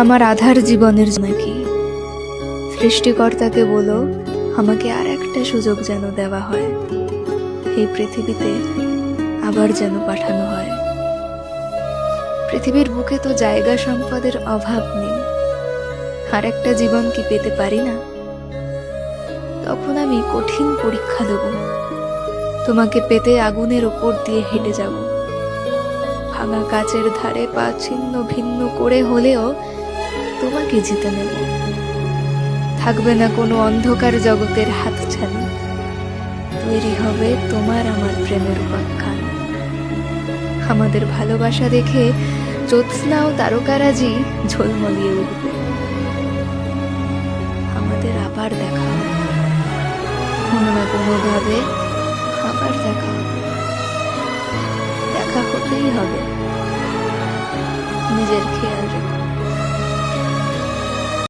আমার আধার জীবনের নাকি সৃষ্টিকর্তাকে বলো আমাকে আর একটা সুযোগ যেন দেওয়া হয়, এই পৃথিবীতে আবার যেন পাঠানো হয়। পৃথিবীর বুকে তো জায়গা সম্পদের অভাব নেই, আর একটা জীবন কি পেতে পারি না? তখন আমি কঠিন পরীক্ষা দেব, তোমাকে পেতে আগুনের ওপর দিয়ে হেঁটে যাব। ভাঙা কাচের ধারে পা ছিন্ন ভিন্ন করে হলেও তোমাকে জিতে নেব। থাকবে না কোনো অন্ধকার জগতের হাতছানি, তৈরি হবে তোমার আমার প্রেমের উপাখ্যান। আমাদের ভালোবাসা দেখে জ্যোৎস্না ও তারকারাজি ঝলমলিয়ে উঠবে। আমাদের আবার দেখা হবে, কোনো না কোনো ভাবে আবার দেখা হবে। দেখা হতেই হবে। নিজের খেয়াল রেখো।